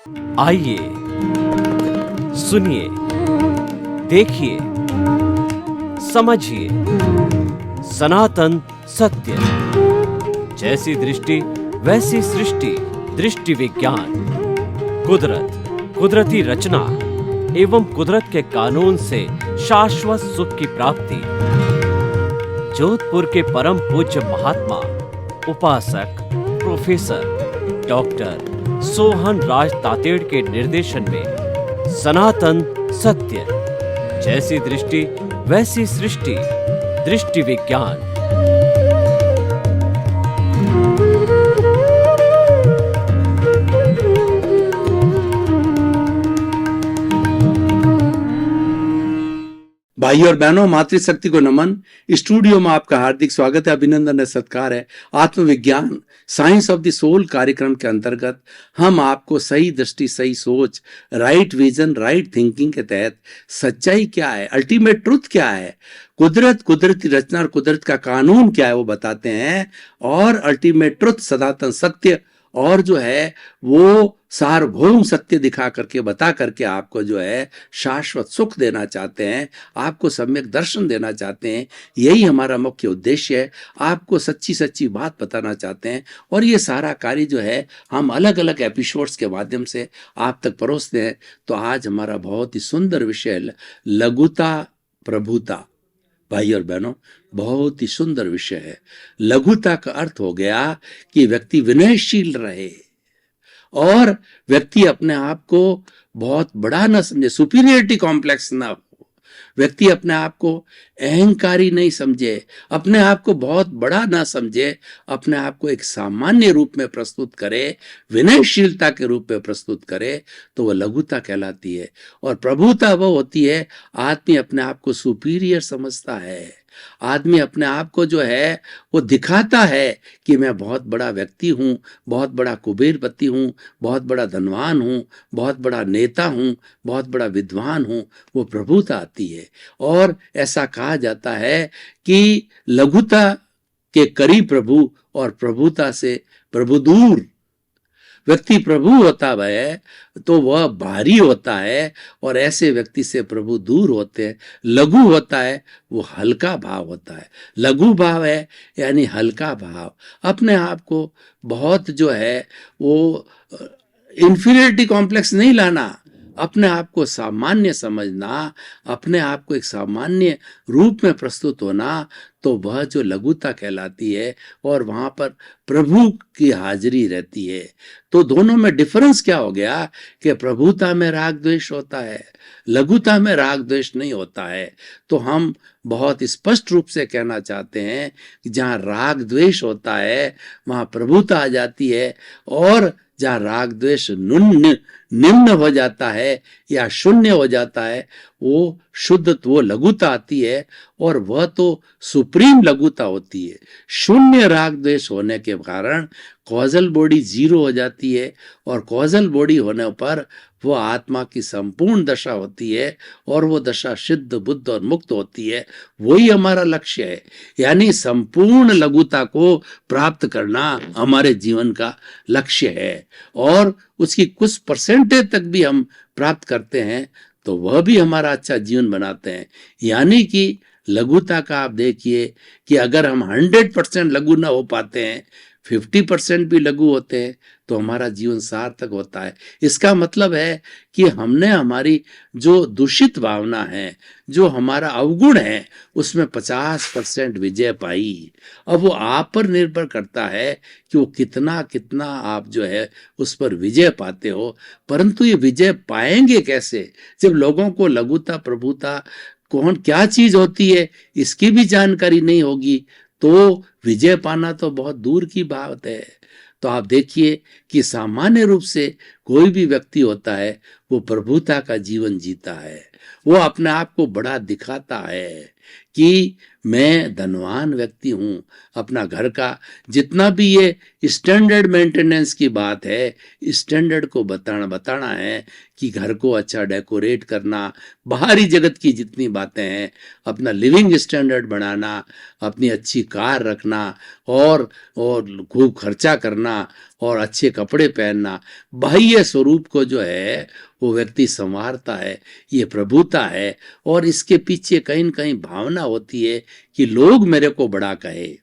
आइए सुनिए, देखिए, समझिए सनातन सत्य। जैसी दृष्टि वैसी सृष्टि, दृष्टि विज्ञान। कुदरत, कुदरती रचना एवं कुदरत के कानून से शाश्वत सुख की प्राप्ति। जोधपुर के परम पूज्य महात्मा उपासक प्रोफेसर डॉक्टर सोहन राज तातेड़ के निर्देशन में सनातन सत्य। जैसी दृष्टि वैसी सृष्टि, दृष्टि विज्ञान। भाई और बहनों, मातृशक्ति को नमन। स्टूडियो में आपका हार्दिक स्वागत है, अभिनंदन है, सत्कार है। आत्मविज्ञान साइंस ऑफ द सोल कार्यक्रम के अंतर्गत हम आपको सही दृष्टि, सही सोच, राइट विजन, राइट थिंकिंग के तहत सच्चाई क्या है, अल्टीमेट ट्रुथ क्या है, कुदरत, कुदरती रचना और कुदरत का कानून क्या है वो बताते हैं। और अल्टीमेट ट्रुथ, सनातन सत्य और जो है वो सार्वभौम सत्य दिखा करके, बता करके आपको जो है शाश्वत सुख देना चाहते हैं, आपको सम्यक दर्शन देना चाहते हैं। यही हमारा मुख्य उद्देश्य है। आपको सच्ची सच्ची बात बताना चाहते हैं और ये सारा कार्य जो है हम अलग अलग एपिसोड्स के माध्यम से आप तक परोसते हैं। तो आज हमारा बहुत ही सुंदर विषय लघुता प्रभुता। भाई और बहनों, बहुत ही सुंदर विषय है। लघुता का अर्थ हो गया कि व्यक्ति विनयशील रहे और व्यक्ति अपने आप को बहुत बड़ा ना समझे, सुपीरियरिटी कॉम्प्लेक्स ना हो। व्यक्ति अपने आप को अहंकारी नहीं समझे, अपने आप को बहुत बड़ा ना समझे, अपने आप को एक सामान्य रूप में प्रस्तुत करे, विनयशीलता के रूप में प्रस्तुत करे, तो वह लघुता कहलाती है। और प्रभुता वह होती है, आदमी अपने आप को सुपीरियर समझता है। आदमी अपने आप को जो है वो दिखाता है कि मैं बहुत बड़ा व्यक्ति हूँ, बहुत बड़ा कुबेरपति हूँ, बहुत बड़ा धनवान हूँ, बहुत बड़ा नेता हूँ, बहुत बड़ा विद्वान हूँ। वो प्रभुता आती है। और ऐसा कहा जाता है कि लघुता के करीब प्रभु और प्रभुता से प्रभु दूर। व्यक्ति प्रभु होता है तो वह भारी होता है और ऐसे व्यक्ति से प्रभु दूर होते हैं। लघु होता है वो हल्का भाव होता है। लघु भाव है यानी हल्का भाव। अपने आप को बहुत जो है वो इंफीरियरिटी कॉम्प्लेक्स नहीं लाना, अपने आप को सामान्य समझना, अपने आप को एक सामान्य रूप में प्रस्तुत होना, तो वह जो लघुता कहलाती है। और वहां पर प्रभु की हाजिरी रहती है। तो दोनों में डिफरेंस क्या हो गया कि प्रभुता में राग द्वेष होता है, लघुता में राग द्वेष नहीं होता है। तो हम बहुत स्पष्ट रूप से कहना चाहते हैं कि जहाँ राग द्वेष होता है वहां प्रभुता आ जाती है, और जहाँ राग द्वेष निम्न हो जाता है या शून्य हो जाता है वो शुद्ध, वो लघुता आती है। और वह तो सुप्रीम लघुता होती है। शून्य राग द्वेष होने के कारण कॉजल बॉडी जीरो हो जाती है, और कॉजल बॉडी होने पर वो आत्मा की संपूर्ण दशा होती है, और वो दशा सिद्ध, बुद्ध और मुक्त होती है। वही हमारा लक्ष्य है, यानी संपूर्ण लघुता को प्राप्त करना हमारे जीवन का लक्ष्य है। और उसकी कुछ परसेंटेज तक भी हम प्राप्त करते हैं तो वह भी हमारा अच्छा जीवन बनाते हैं। यानी कि लघुता का आप देखिए कि अगर हम 100% लघु ना हो पाते हैं, 50% भी लघु होते हैं, तो हमारा जीवन सार्थक होता है। इसका मतलब है कि हमने हमारी जो दूषित भावना है, जो हमारा अवगुण है, उसमें 50% विजय पाई। अब वो आप पर निर्भर करता है कि वो कितना कितना आप जो है उस पर विजय पाते हो। परंतु ये विजय पाएंगे कैसे, जब लोगों को लघुता प्रभुता कौन क्या चीज होती है इसकी भी जानकारी नहीं होगी, तो विजय पाना तो बहुत दूर की बात है। तो आप देखिए कि सामान्य रूप से कोई भी व्यक्ति होता है वो प्रभुता का जीवन जीता है। वो अपने आप को बड़ा दिखाता है कि मैं धनवान व्यक्ति हूँ। अपना घर का जितना भी ये स्टैंडर्ड मेंटेनेंस की बात है, स्टैंडर्ड को बताना है कि घर को अच्छा डेकोरेट करना, बाहरी जगत की जितनी बातें हैं, अपना लिविंग स्टैंडर्ड बढ़ाना, अपनी अच्छी कार रखना और खूब खर्चा करना और अच्छे कपड़े पहनना, बाह्य स्वरूप को जो है वो व्यक्ति संवारता है, ये प्रभुता है। और इसके पीछे कहीं न कहीं भावना होती है कि लोग मेरे को बड़ा कहे।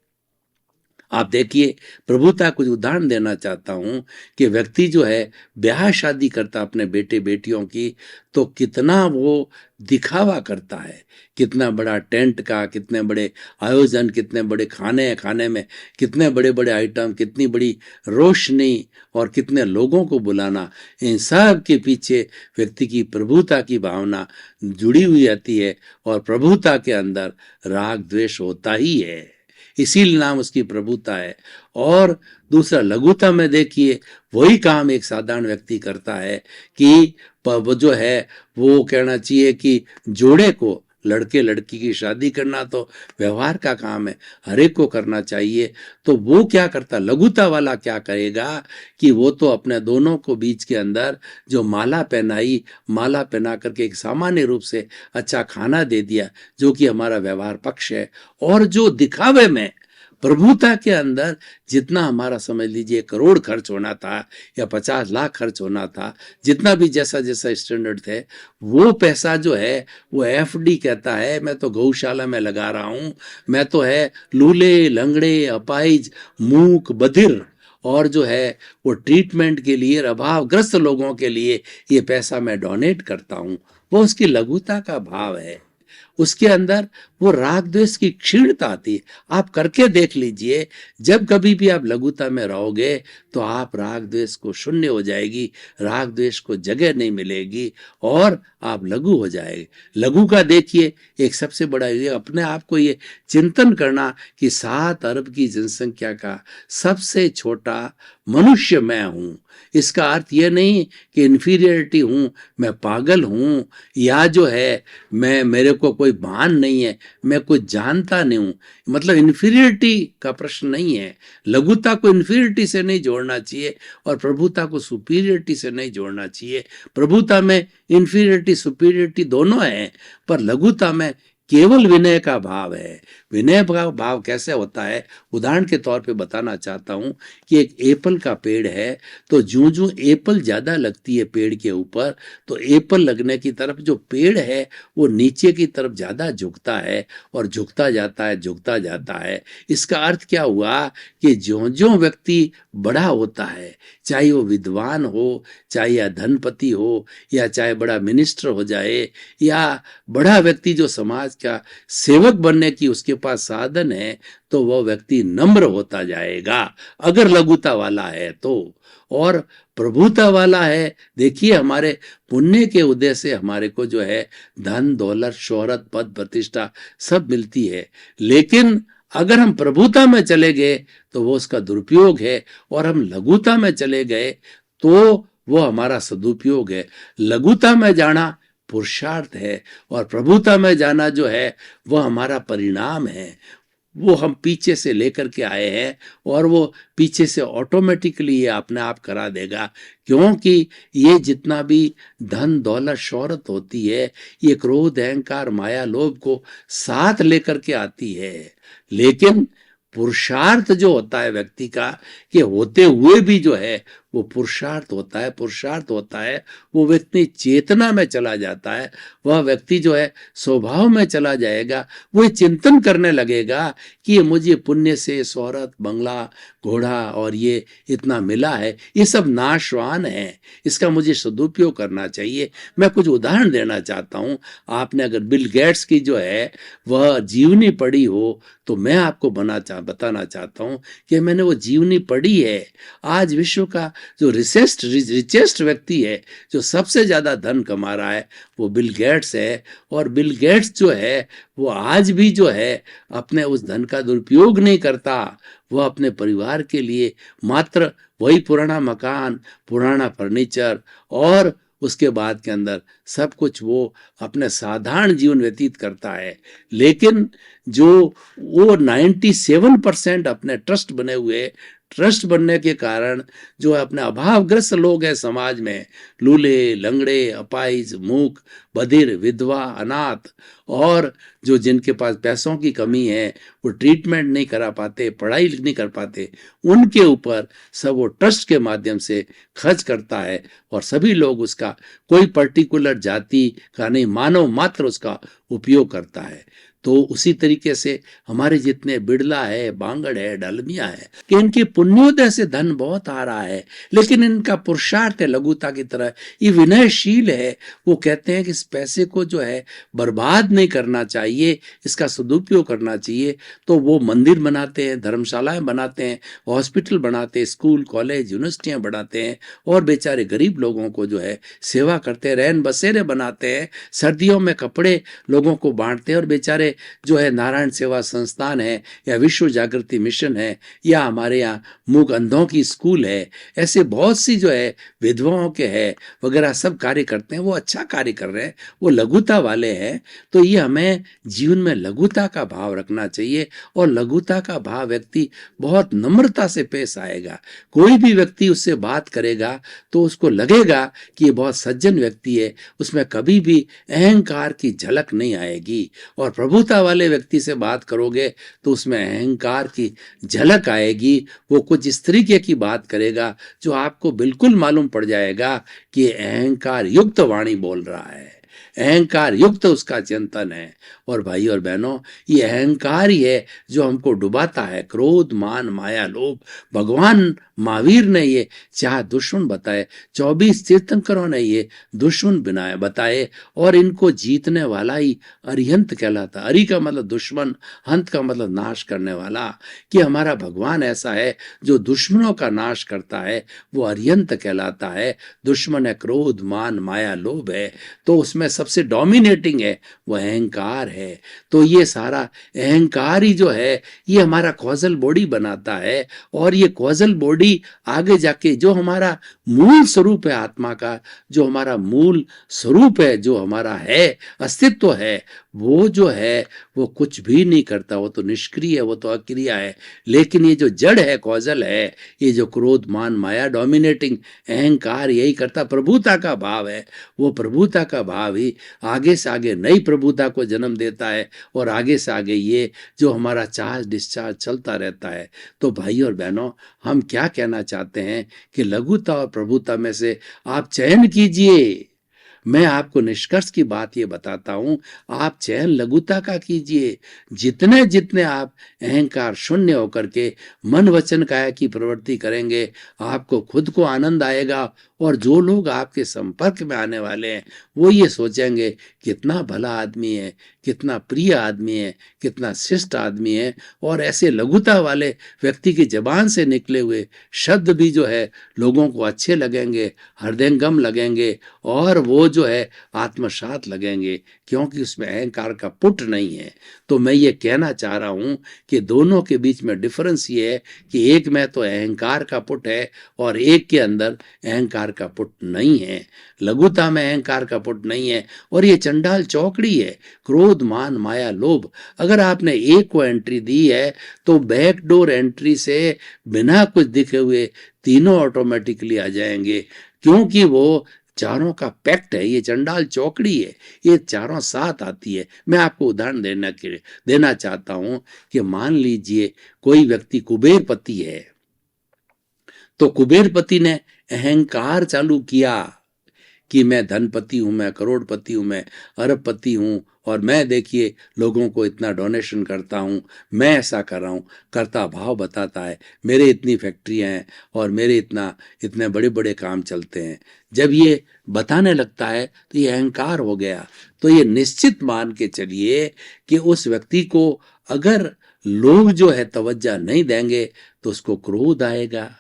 आप देखिए, प्रभुता कुछ उदाहरण देना चाहता हूं कि व्यक्ति जो है ब्याह शादी करता अपने बेटे बेटियों की, तो कितना वो दिखावा करता है, कितना बड़ा टेंट का, कितने बड़े आयोजन, कितने बड़े खाने में कितने बड़े बड़े आइटम, कितनी बड़ी रोशनी और कितने लोगों को बुलाना। इन सब के पीछे व्यक्ति की प्रभुता की भावना जुड़ी हुई रहती है और प्रभुता के अंदर राग द्वेष होता ही है, इसीलिए नाम उसकी प्रभुता है। और दूसरा, लघुता में देखिए वही काम एक साधारण व्यक्ति करता है कि वो जो है वो कहना चाहिए कि जोड़े को, लड़के लड़की की शादी करना तो व्यवहार का काम है, हर एक को करना चाहिए। तो वो क्या करता, लघुता वाला क्या करेगा कि वो तो अपने दोनों को बीच के अंदर जो माला पहनाई, माला पहना करके एक सामान्य रूप से अच्छा खाना दे दिया, जो कि हमारा व्यवहार पक्ष है। और जो दिखावे में, प्रभुता के अंदर जितना हमारा समझ लीजिए करोड़ खर्च होना था या 50 लाख खर्च होना था, जितना भी जैसा जैसा स्टैंडर्ड थे, वो पैसा जो है वो एफडी कहता है, मैं तो गौशाला में लगा रहा हूं, मैं तो है लूले लंगड़े अपाहिज मूक बधिर और जो है वो ट्रीटमेंट के लिए, अभावग्रस्त लोगों के लिए ये पैसा मैं डोनेट करता हूं। वो उसकी लघुता का भाव है, उसके अंदर वो राग द्वेष की क्षीणता आती है। आप करके देख लीजिए, जब कभी भी आप लघुता में रहोगे तो आप राग द्वेष को शून्य हो जाएगी, राग द्वेष को जगह नहीं मिलेगी और आप लघु हो जाएंगे। लघु का देखिए एक सबसे बड़ा ये अपने आप को ये चिंतन करना कि 7 अरब की जनसंख्या का सबसे छोटा मनुष्य मैं हूं। इसका अर्थ ये नहीं कि इन्फीरियरिटी हूं, मैं पागल हूं, या जो है मैं, मेरे को कोई भान नहीं है, मैं कुछ जानता नहीं हूं। मतलब इन्फीरियरिटी का प्रश्न नहीं है। लघुता को इन्फीरियरिटी से नहीं जोड़ना चाहिए और प्रभुता को सुपीरियरिटी से नहीं जोड़ना चाहिए। प्रभुता में इन्फीरियरिटी सुपीरियरिटी दोनों है, पर लघुता में केवल विनय का भाव है। विनय का भाव कैसे होता है, उदाहरण के तौर पे बताना चाहता हूं कि एक एप्पल का पेड़ है, तो जो जो एप्पल ज्यादा लगती है पेड़ के ऊपर, तो एप्पल लगने की तरफ जो पेड़ है वो नीचे की तरफ ज्यादा झुकता है और झुकता जाता है। इसका अर्थ क्या हुआ कि जो जो व्यक्ति बड़ा होता है, चाहे वो विद्वान हो, चाहे धनपति हो, या चाहे बड़ा मिनिस्टर हो जाए, या बड़ा व्यक्ति जो समाज का सेवक बनने की उसके पास साधन है, तो वह व्यक्ति नम्र होता जाएगा अगर लघुता वाला है तो। और प्रभुता वाला है, देखिए हमारे पुण्य के उदय से हमारे को जो है धन दौलत शोहरत पद प्रतिष्ठा सब मिलती है, लेकिन अगर हम प्रभुता में चले गए तो वो उसका दुरुपयोग है, और हम लघुता में चले गए तो वो हमारा सदुपयोग है। लघुता में जाना पुरुषार्थ है और प्रभुता में जाना जो है वह हमारा परिणाम है। वो हम पीछे से लेकर के आए हैं और वो पीछे से ऑटोमेटिकली ये अपने आप करा देगा, क्योंकि ये जितना भी धन दौलत शोहरत होती है, ये क्रोध अहंकार माया लोभ को साथ लेकर के आती है। लेकिन पुरुषार्थ जो होता है व्यक्ति का, कि होते हुए भी जो है वो पुरुषार्थ होता है, वो व्यक्ति चेतना में चला जाता है, वह व्यक्ति जो है स्वभाव में चला जाएगा। वो चिंतन करने लगेगा कि ये मुझे पुण्य से शोहरत बंगला घोड़ा और ये इतना मिला है, ये सब नाशवान है, इसका मुझे सदुपयोग करना चाहिए। मैं कुछ उदाहरण देना चाहता हूँ। आपने अगर बिल गेट्स की जो है वह जीवनी पढ़ी हो तो मैं आपको बताना चाहता हूँ कि मैंने वो जीवनी पढ़ी है। आज विश्व का जो रिचेस्ट व्यक्ति है, जो सबसे ज्यादा धन कमा रहा है, वो बिल गेट्स है। और बिल गेट्स जो है वो आज भी जो है अपने उस धन का दुरुपयोग नहीं करता। वह अपने परिवार के लिए मात्र वही पुराना मकान, पुराना फर्नीचर और उसके बाद के अंदर सब कुछ वो अपने साधारण जीवन व्यतीत करता है। लेकिन जो वो 97% अपने ट्रस्ट बने हुए ट्रस्ट बनने के कारण जो अपने अभावग्रस्त लोग हैं समाज में, लूले, लंगड़े, अपाहिज, मूक, बधिर, विधवा, अनाथ, और जो जिनके पास पैसों की कमी है, वो ट्रीटमेंट नहीं करा पाते, पढ़ाई नहीं कर पाते, उनके ऊपर सब वो ट्रस्ट के माध्यम से खर्च करता है और सभी लोग उसका, कोई पर्टिकुलर जाति का नहीं, मानव मात्र उसका उपयोग करता है। तो उसी तरीके से हमारे जितने बिड़ला है, बांगड़ है, डालमिया है, कि इनके पुण्योदय से धन बहुत आ रहा है, लेकिन इनका पुरुषार्थ है लघुता की तरह, ये विनयशील है। वो कहते हैं कि इस पैसे को जो है बर्बाद नहीं करना चाहिए, इसका सदुपयोग करना चाहिए। तो वो मंदिर बनाते हैं, धर्मशालाएं बनाते हैं, हॉस्पिटल बनाते हैं, स्कूल, कॉलेज, यूनिवर्सिटियां बनाते हैं, और बेचारे गरीब लोगों को जो है सेवा करते हैं, रैन बसेरे बनाते हैं, सर्दियों में कपड़े लोगों को बांटते हैं, और बेचारे जो है नारायण सेवा संस्थान है, या विश्व जागृति मिशन है, या हमारे यहाँ मूक अंधों की स्कूल है, ऐसे बहुत सी जो है विधवाओं के है वगैरह सब कार्य करते हैं। वो अच्छा कार्य कर रहे हैं, वो लघुता वाले हैं। तो ये हमें जीवन में लघुता का भाव रखना चाहिए, और लघुता का भाव व्यक्ति बहुत नम्रता से पेश आएगा। कोई भी व्यक्ति उससे बात करेगा तो उसको लगेगा कि ये बहुत सज्जन व्यक्ति है, उसमें कभी भी अहंकार की झलक नहीं आएगी। और प्रभुता वाले व्यक्ति से बात करोगे तो उसमें अहंकार की झलक आएगी। वो कुछ इस तरीके की बात करेगा जो आपको बिल्कुल मालूम पड़ जाएगा कि अहंकार युक्त वाणी बोल रहा है, अहंकार युक्त उसका चिंतन है। और भाई और बहनों, ये अहंकार ही है जो हमको डुबाता है। क्रोध, मान, माया, लोभ, भगवान महावीर ने ये चार दुश्मन बताए, 24 तीर्थंकरों ने ये दुश्मन बनाए बताए, और इनको जीतने वाला ही अरिहंत कहलाता। अरि का मतलब दुश्मन, हंत का मतलब नाश करने वाला। कि हमारा भगवान ऐसा है जो दुश्मनों का नाश करता है, वो अरिहंत कहलाता है। दुश्मन है क्रोध, मान, माया, लोभ है, तो उसमें सबसे डोमिनेटिंग है वो अहंकार है। तो ये सारा अहंकार ही जो है ये हमारा कॉजल बॉडी बनाता है, और ये कॉजल बॉडी आगे जाके जो हमारा मूल स्वरूप है आत्मा का, जो हमारा मूल स्वरूप है, जो हमारा है अस्तित्व है, वो जो है वो कुछ भी नहीं करता, वो तो निष्क्रिय है, वो तो अक्रिया है। लेकिन ये जो जड़ है, कॉजल है, ये जो क्रोध, मान, माया, डोमिनेटिंग अहंकार यही करता। प्रभुता का भाव है, वो प्रभुता का भाव ही आगे से आगे नई प्रभुता को जन्म देता है, और आगे से आगे ये जो हमारा चार्ज डिस्चार्ज चलता रहता है। तो भाई और बहनों, हम क्या कहना चाहते हैं कि लघुता और प्रभुता में से आप चयन कीजिए। मैं आपको निष्कर्ष की बात ये बताता हूं, आप चयन लघुता का कीजिए। जितने जितने आप अहंकार शून्य होकर के मन वचन काया की प्रवृत्ति करेंगे, आपको खुद को आनंद आएगा, और जो लोग आपके संपर्क में आने वाले हैं वो ये सोचेंगे कितना भला आदमी है, कितना प्रिय आदमी है, कितना शिष्ट आदमी है। और ऐसे लघुता वाले व्यक्ति की जबान से निकले हुए शब्द भी जो है लोगों को अच्छे लगेंगे, हृदयंगम लगेंगे, और वो जो है आत्मसात लगेंगे, क्योंकि उसमें अहंकार का पुट नहीं है। तो मैं ये कहना चाह रहा हूं कि दोनों के बीच में डिफरेंस ये है कि एक में तो अहंकार का पुट है और एक के अंदर अहंकार का पुट नहीं है। लघुता में अहंकार का पुट नहीं है, और ये चंडाल चौकड़ी है, क्रोध, मान, माया, लोभ। अगर आपने एक को एंट्री दी है तो बैकडोर एंट्री से बिना कुछ दिखे हुए तीनों ऑटोमेटिकली आ जाएंगे, क्योंकि वो चारों का पैक्ट है। ये चंडाल चौकड़ी है, ये चारों साथ आती है। मैं आपको उदाहरण देना चाहता हूं कि मान लीजिए कोई व्यक्ति कुबेरपति है, तो कुबेरपति ने अहंकार चालू किया कि मैं धनपति हूं, मैं करोड़पति हूं, मैं अरबपति हूं, और मैं देखिए लोगों को इतना डोनेशन करता हूं, मैं ऐसा कर रहा हूं। करता भाव बताता है, मेरे इतनी फैक्ट्रियां हैं और मेरे इतने बड़े बड़े काम चलते हैं। जब ये बताने लगता है तो ये अहंकार हो गया। तो ये निश्चित मान के चलिए कि उस व्यक्ति को अगर लोग जो है तवज्जो नहीं देंगे तो उसको क्रोध आएगा।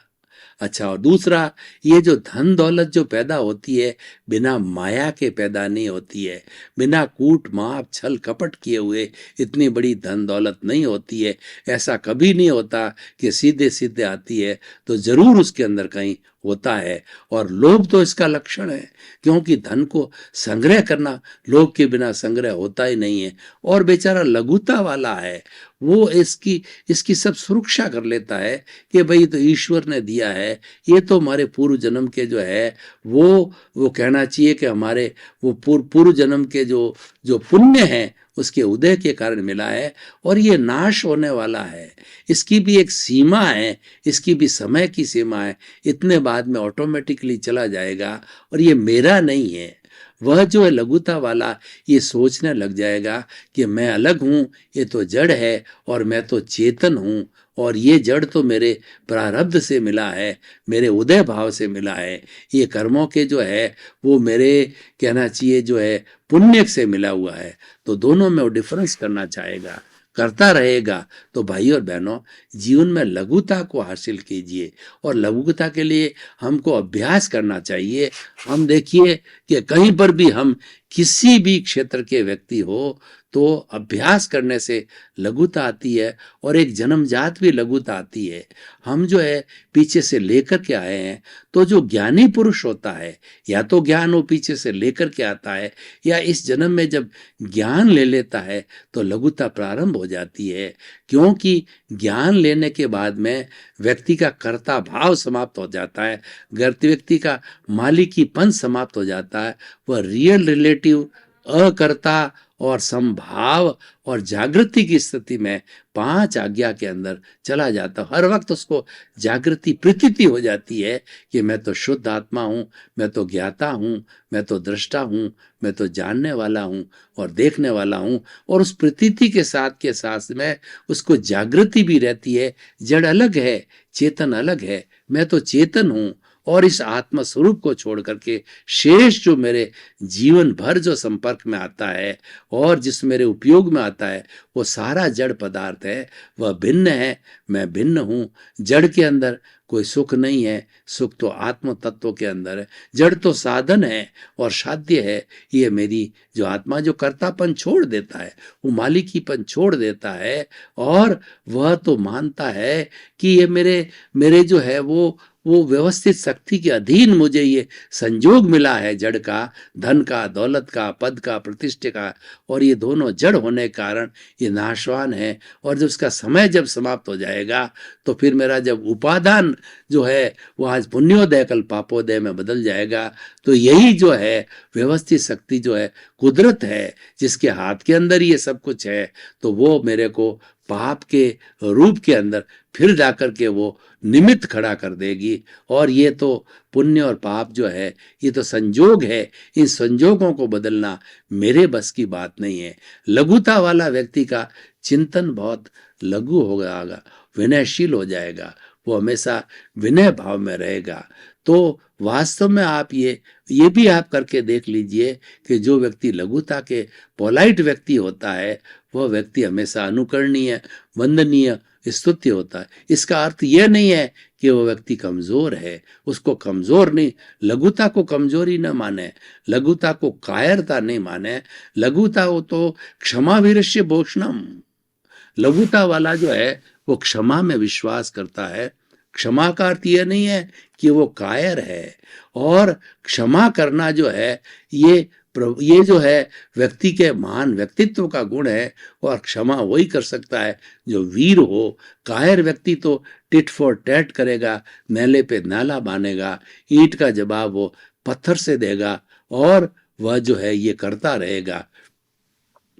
अच्छा, और दूसरा, ये जो धन दौलत जो पैदा होती है बिना माया के पैदा नहीं होती है, बिना कूट माप छल कपट किए हुए इतनी बड़ी धन दौलत नहीं होती है। ऐसा कभी नहीं होता कि सीधे सीधे आती है, तो जरूर उसके अंदर कहीं होता है। और लोभ तो इसका लक्षण है, क्योंकि धन को संग्रह करना, लोभ के बिना संग्रह होता ही नहीं है। और बेचारा लघुता वाला है, वो इसकी इसकी सब सुरक्षा कर लेता है कि भाई तो ईश्वर ने दिया है, ये तो हमारे पूर्व जन्म के जो है वो कहना चाहिए कि हमारे वो पूर्व जन्म के जो जो पुण्य है उसके उदय के कारण मिला है, और ये नाश होने वाला है। इसकी भी एक सीमा है, इसकी भी समय की सीमा है, इतने बाद में ऑटोमेटिकली चला जाएगा और ये मेरा नहीं है। वह जो है लघुता वाला ये सोचने लग जाएगा कि मैं अलग हूँ, ये तो जड़ है और मैं तो चेतन हूँ, और ये जड़ तो मेरे प्रारब्ध से मिला है, मेरे उदय भाव से मिला है, ये कर्मों के जो है वो मेरे कहना चाहिए जो है पुण्य से मिला हुआ है। तो दोनों में वो डिफरेंस करना चाहेगा, करता रहेगा। तो भाई और बहनों, जीवन में लघुता को हासिल कीजिए, और लघुता के लिए हमको अभ्यास करना चाहिए। हम देखिए कि कहीं पर भी हम किसी भी क्षेत्र के व्यक्ति हो तो अभ्यास करने से लघुता आती है, और एक जन्मजात भी लघुता आती है। हम जो है पीछे से लेकर के आए हैं, तो जो ज्ञानी पुरुष होता है या तो ज्ञान वो पीछे से लेकर के आता है, या इस जन्म में जब ज्ञान ले लेता है तो लघुता प्रारंभ हो जाती है। क्योंकि ज्ञान लेने के बाद में व्यक्ति का कर्ता भाव समाप्त हो जाता है, व्यक्ति का मालिकीपन समाप्त हो जाता है। वह रियल रिलेटिव, अकर्ता और संभाव और जागृति की स्थिति में 5 आज्ञा के अंदर चला जाता। हर वक्त उसको जागृति प्रतीति हो जाती है कि मैं तो शुद्ध आत्मा हूँ, मैं तो ज्ञाता हूँ, मैं तो दृष्टा हूँ, मैं तो जानने वाला हूँ और देखने वाला हूँ। और उस प्रतीति के साथ में उसको जागृति भी रहती है। जड़ अलग है, चेतन अलग है, मैं तो चेतन हूँ। और इस आत्म स्वरूप को छोड़ करके शेष जो मेरे जीवन भर जो संपर्क में आता है और जिस मेरे उपयोग में आता है, वो सारा जड़ पदार्थ है। वह भिन्न है, मैं भिन्न हूँ। जड़ के अंदर कोई सुख नहीं है, सुख तो आत्म तत्व के अंदर है। जड़ तो साधन है और साध्य है। ये मेरी जो आत्मा जो कर्तापन छोड़ देता है, वो मालिकीपन छोड़ देता है, और वह तो मानता है कि ये मेरे जो है वो व्यवस्थित शक्ति के अधीन मुझे ये संजोग मिला है, जड़ का, धन का, दौलत का, पद का, प्रतिष्ठा का, और ये दोनों जड़ होने के कारण ये नाशवान है। और जब उसका समय जब समाप्त हो जाएगा तो फिर मेरा जब उपादान जो है वो आज पुण्योदय कल पापोदय में बदल जाएगा। तो यही जो है व्यवस्थित शक्ति जो है कुदरत है, जिसके हाथ के अंदर ये सब कुछ है, तो वो मेरे को पाप के रूप के अंदर फिर जाकर के वो निमित्त खड़ा कर देगी। और ये तो पुण्य और पाप जो है ये तो संजोग है, इन संजोगों को बदलना मेरे बस की बात नहीं है। लघुता वाला व्यक्ति का चिंतन बहुत लघु हो जाएगा, विनयशील हो जाएगा, वो हमेशा विनय भाव में रहेगा। तो वास्तव में आप ये भी आप करके देख लीजिए कि जो व्यक्ति लघुता के पोलाइट व्यक्ति होता है, वह व्यक्ति हमेशा अनुकरणीय, वंदनीय, स्तुत्य होता है। इसका अर्थ यह नहीं है कि वो व्यक्ति कमजोर है, उसको कमजोर नहीं, लघुता को कमजोरी न माने, लघुता को कायरता नहीं माने। लघुता हो तो क्षमा वीरस्य भूषणम। लघुता वाला जो है वो क्षमा में विश्वास करता है। क्षमा का अर्थ यह नहीं है कि वो कायर है, और क्षमा करना जो है ये जो है व्यक्ति के महान व्यक्तित्व का गुण है। और क्षमा वही कर सकता है जो वीर हो। कायर व्यक्ति तो टिट फॉर टैट करेगा, नाले पे नाला बांधेगा, ईंट का जवाब वो पत्थर से देगा, और वह जो है ये करता रहेगा।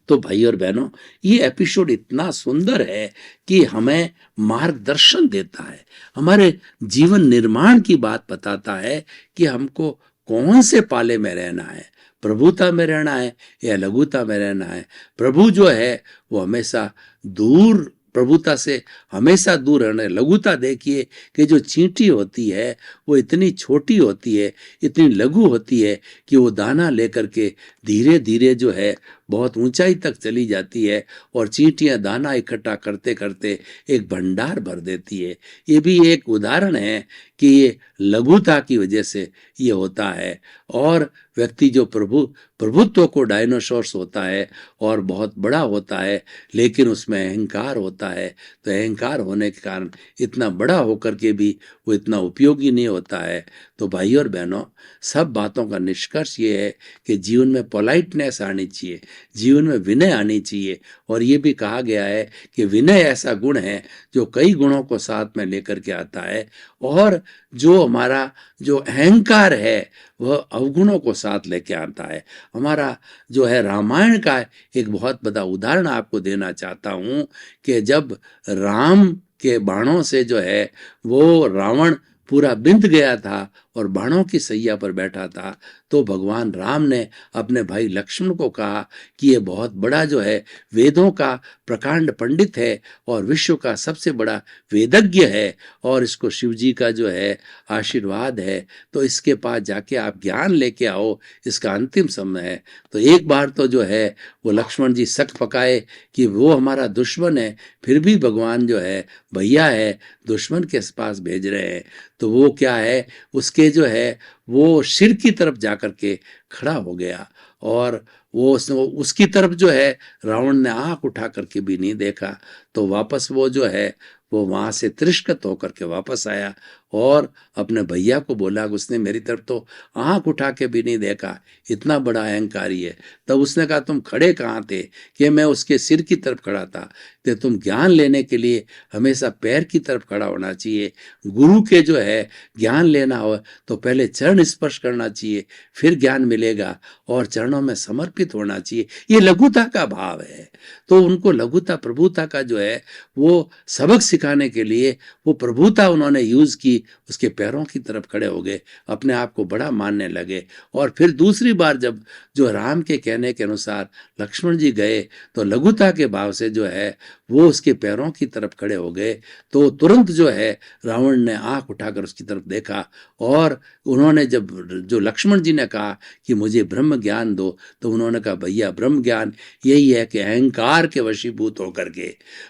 तो भाई और बहनों, ये एपिसोड इतना सुंदर है कि हमें मार्गदर्शन देता है, हमारे जीवन निर्माण की बात बताता है कि हमको कौन से पाले में रहना है, प्रभुता में रहना है या लघुता में रहना है। प्रभु जो है वो हमेशा दूर, प्रभुता से हमेशा दूर रहना है। लघुता देखिए कि जो चींटी होती है वो इतनी छोटी होती है, इतनी लघु होती है कि वो दाना लेकर के धीरे धीरे जो है बहुत ऊंचाई तक चली जाती है, और चींटियां दाना इकट्ठा करते करते एक भंडार भर देती है। ये भी एक उदाहरण है कि ये लघुता की वजह से ये होता है। और व्यक्ति जो प्रभुत्व को डायनासोर्स होता है और बहुत बड़ा होता है, लेकिन उसमें अहंकार होता है, तो अहंकार होने के कारण इतना बड़ा होकर के भी वो इतना उपयोगी नहीं होता है। तो भाइयों और बहनों, सब बातों का निष्कर्ष ये है कि जीवन में पोलाइटनेस आनी चाहिए, जीवन में विनय आनी चाहिए। और ये भी कहा गया है कि विनय ऐसा गुण है जो कई गुणों को साथ में लेकर के आता है, और जो हमारा जो अहंकार है वह अवगुणों को साथ लेके आता है। हमारा जो है रामायण का एक बहुत बड़ा उदाहरण आपको देना चाहता हूँ कि जब राम के बाणों से जो है वो रावण पूरा बिंध गया था और बाणों की सैया पर बैठा था, तो भगवान राम ने अपने भाई लक्ष्मण को कहा कि ये बहुत बड़ा जो है वेदों का प्रकांड पंडित है और विश्व का सबसे बड़ा वेदज्ञ है, और इसको शिव जी का जो है आशीर्वाद है, तो इसके पास जाके आप ज्ञान लेके आओ, इसका अंतिम समय है। तो एक बार तो जो है वो लक्ष्मण जी शक पकाए कि वो हमारा दुश्मन है, फिर भी भगवान जो है भैया है, दुश्मन के पास भेज रहे हैं। तो वो क्या है, उसके जो है वो सिर की तरफ जाकर के खड़ा हो गया, और वो उसकी तरफ जो है रावण ने आंख उठा करके भी नहीं देखा। तो वापस वो जो है वो वहां से तिरस्कृत होकर के वापस आया और अपने भैया को बोला, उसने मेरी तरफ तो आंख उठा के भी नहीं देखा, इतना बड़ा अहंकारी है। तब उसने कहा, तुम खड़े कहाँ थे? कि मैं उसके सिर की तरफ खड़ा था। तो तुम ज्ञान लेने के लिए हमेशा पैर की तरफ खड़ा होना चाहिए। गुरु के जो है ज्ञान लेना हो तो पहले चरण स्पर्श करना चाहिए, फिर ज्ञान मिलेगा, और चरणों में समर्पित होना चाहिए। ये लघुता का भाव है। तो उनको लघुता प्रभुता का जो है वो सबक सिखाने के लिए वो प्रभुता उन्होंने यूज की, उसके पैरों की तरफ खड़े हो गए, अपने आप को बड़ा मानने लगे। और फिर दूसरी बार जब जो राम के कहने के अनुसार लक्ष्मण जी गए, तो लघुता के भाव से जो है वो उसके पैरों की तरफ खड़े हो गए। तो तुरंत जो है रावण ने आंख उठाकर उसकी तरफ देखा, और उन्होंने जब जो लक्ष्मण जी ने कहा कि मुझे ब्रह्म ज्ञान दो, तो उन्होंने कहा, भैया ब्रह्म ज्ञान यही है कि अहंकार के वशीभूत होकर के,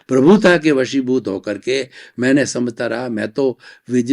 प्रभुता के वशीभूत होकर के मैंने समझता रहा मैं तो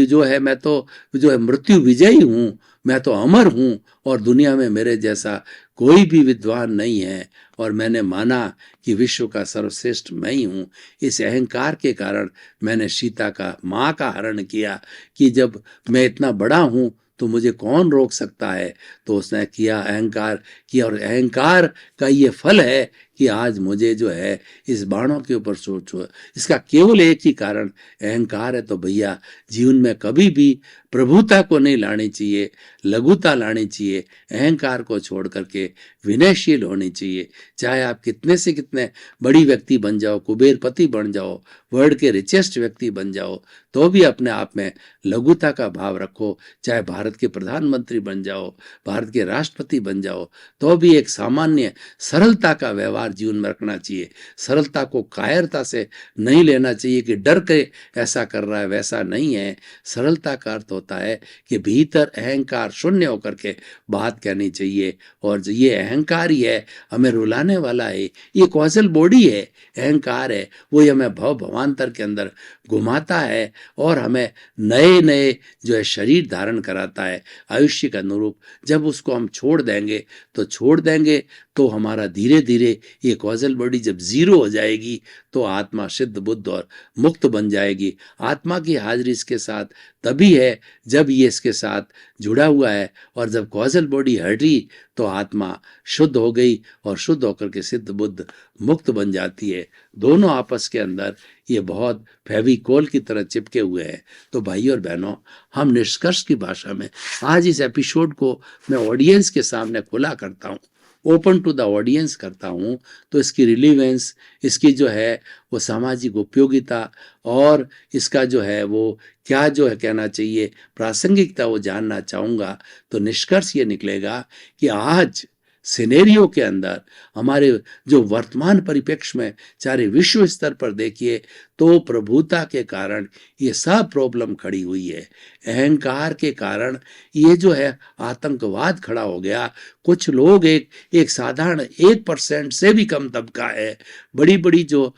जो है मैं तो जो है मृत्यु विजयी हूँ, मैं तो अमर हूँ, और दुनिया में मेरे जैसा कोई भी विद्वान नहीं है, और मैंने माना कि विश्व का सर्वश्रेष्ठ मैं ही हूँ। इस अहंकार के कारण मैंने सीता का माँ का हरण किया कि जब मैं इतना बड़ा हूँ तो मुझे कौन रोक सकता है। तो उसने किया, अहंकार किया, और अहंकार का ये फल है कि आज मुझे जो है इस बाणों के ऊपर सोचो। इसका केवल एक ही कारण अहंकार है। तो भैया जीवन में कभी भी प्रभुता को नहीं लानी चाहिए, लघुता लानी चाहिए, अहंकार को छोड़ करके विनयशील होनी चाहिए। चाहे आप कितने से कितने बड़ी व्यक्ति बन जाओ, कुबेरपति बन जाओ, वर्ल्ड के रिचेस्ट व्यक्ति बन जाओ, तो भी अपने आप में लघुता का भाव रखो। चाहे भारत के प्रधानमंत्री बन जाओ, भारत के राष्ट्रपति बन जाओ, तो भी एक सामान्य सरलता का व्यवहार जीवन में रखना चाहिए। सरलता को कायरता से नहीं लेना चाहिए कि डर के ऐसा कर रहा है, वैसा नहीं है। सरलता का अर्थ होता है कि भीतर अहंकार शून्य होकर के बात कहनी चाहिए, और ये अहंकार ही है हमें रुलाने वाला है। ये कॉजल बॉडी है, अहंकार है, वो हमें भव भवांतर के अंदर घुमाता है और हमें नए नए जो है शरीर धारण कराता है आयुष्य के अनुरूप। जब उसको हम छोड़ देंगे तो हमारा धीरे धीरे ये कॉजल बॉडी जब जीरो हो जाएगी तो आत्मा सिद्ध बुद्ध और मुक्त बन जाएगी। आत्मा की हाजिरी इसके साथ तभी है जब ये इसके साथ जुड़ा हुआ है, और जब कॉजल बॉडी हटी तो आत्मा शुद्ध हो गई, और शुद्ध होकर के सिद्ध बुद्ध मुक्त बन जाती है। दोनों आपस के अंदर ये बहुत फेविकोल की तरह चिपके हुए हैं। तो भाइयों और बहनों, हम निष्कर्ष की भाषा में आज इस एपिसोड को मैं ऑडियंस के सामने खुला करता हूँ, ओपन टू द ऑडियंस करता हूँ। तो इसकी रिलीवेंस, इसकी जो है वो सामाजिक उपयोगिता, और इसका जो है वो क्या जो है कहना चाहिए प्रासंगिकता, वो जानना चाहूँगा। तो निष्कर्ष ये निकलेगा कि आज सिनेरियो के अंदर, हमारे जो वर्तमान परिप्रेक्ष्य में चाहे विश्व स्तर पर देखिए तो प्रभुता के कारण ये सब प्रॉब्लम खड़ी हुई है। अहंकार के कारण ये जो है आतंकवाद खड़ा हो गया। कुछ लोग एक साधारण 1% से भी कम तबका है, बड़ी बड़ी जो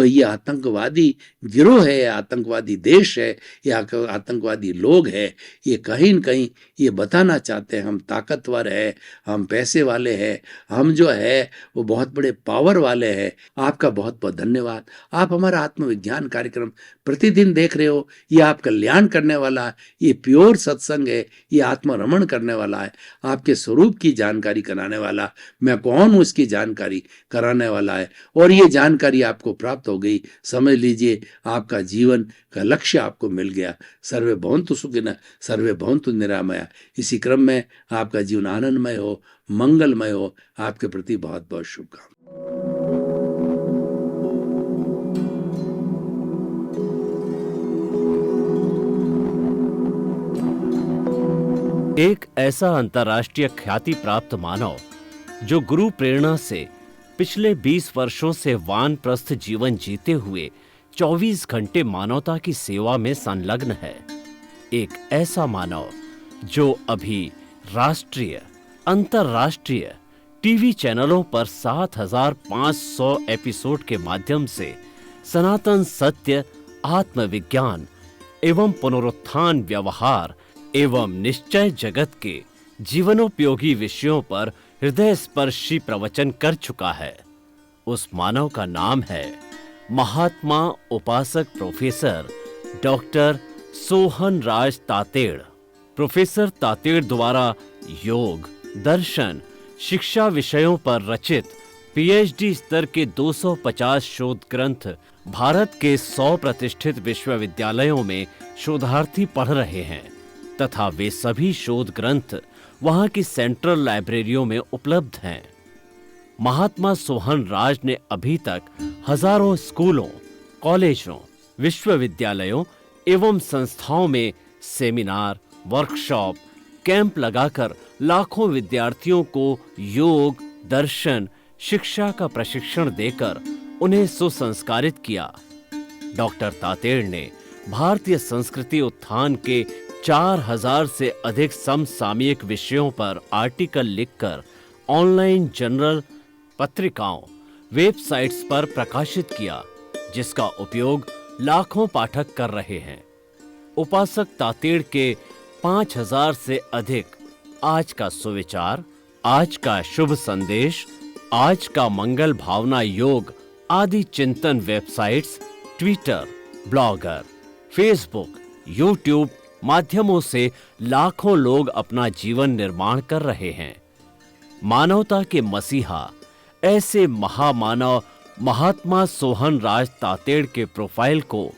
ये आतंकवादी गिरोह है, आतंकवादी देश है या आतंकवादी लोग है, ये कहीं न कहीं ये बताना चाहते हैं हम ताकतवर है, हम पैसे वाले हैं, हम जो है वो बहुत बड़े पावर वाले हैं। आपका बहुत बहुत धन्यवाद। आप हमारा आत्मविज्ञान कार्यक्रम प्रतिदिन देख रहे हो। ये आप कल्याण करने वाला है, ये प्योर सत्संग है, ये आत्मरमण करने वाला है, आपके स्वरूप की जानकारी कराने वाला, मैं कौन हूँ इसकी जानकारी कराने वाला है। और ये जानकारी आपको प्राप्त हो गई, समझ लीजिए आपका जीवन का लक्ष्य आपको मिल गया। सर्वे भवन्तु सुखिनः, सर्वे भवन्तु निरामया। इसी क्रम में आपका जीवन आनंदमय हो, मंगलमय हो। आपके प्रति बहुत बहुत शुभकामनाएं। एक ऐसा अंतर्राष्ट्रीय ख्याति प्राप्त मानव जो गुरु प्रेरणा से पिछले 20 वर्षों से वानप्रस्थ जीवन जीते हुए 24 घंटे मानवता की सेवा में संलग्न है। एक ऐसा मानव जो अभी राष्ट्रीय, अंतर्राष्ट्रीय टीवी चैनलों पर 7,500 एपिसोड के माध्यम से सनातन सत्य, आत्मविज्ञान एवं पुनरुत्थान, व्यवहार एवं निश्चय जगत के जीवनोपयोगी विषयों पर हृदय स्पर्शी प्रवचन कर चुका है। उस मानव का नाम है महात्मा उपासक प्रोफेसर डॉक्टर सोहन राज तातेड़। प्रोफेसर तातेड़ द्वारा योग, दर्शन, शिक्षा विषयों पर रचित पीएचडी स्तर के 250 शोध ग्रंथ भारत के 100 प्रतिष्ठित विश्वविद्यालयों में शोधार्थी पढ़ रहे हैं तथा वे सभी शोध ग्रंथ वहां की सेंट्रल लाइब्रेरियों में उपलब्ध हैं। महात्मा सोहन राज ने अभी तक हजारों स्कूलों, कॉलेजों, विश्वविद्यालयों एवं संस्थाओं में सेमिनार, वर्कशॉप, कैंप लगाकर लाखों विद्यार्थियों को योग, दर्शन, शिक्षा का प्रशिक्षण देकर उन्हें सुसंस्कारित किया। डॉक्टर तातेड़ ने भारतीय संस्कृति उत्थान के 4000 से अधिक समसामयिक विषयों पर आर्टिकल लिखकर ऑनलाइन जर्नल, पत्रिकाओं, वेबसाइट्स पर प्रकाशित किया, जिसका उपयोग लाखों पाठक कर रहे हैं। उपासक तातेड़ के 5000 से अधिक आज का सुविचार, आज का शुभ संदेश, आज का मंगल भावना योग आदि चिंतन websites, Twitter, blogger, Facebook, YouTube माध्यमों से लाखों लोग अपना जीवन निर्माण कर रहे हैं। मानवता के मसीहा ऐसे महामानव महात्मा सोहन राज तातेड़ के प्रोफाइल को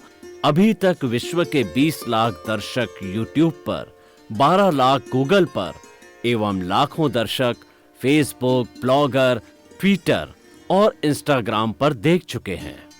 अभी तक विश्व के 20 लाख दर्शक यूट्यूब पर, 12 लाख गूगल पर एवं लाखों दर्शक फेसबुक, ब्लॉगर, ट्विटर और इंस्टाग्राम पर देख चुके हैं।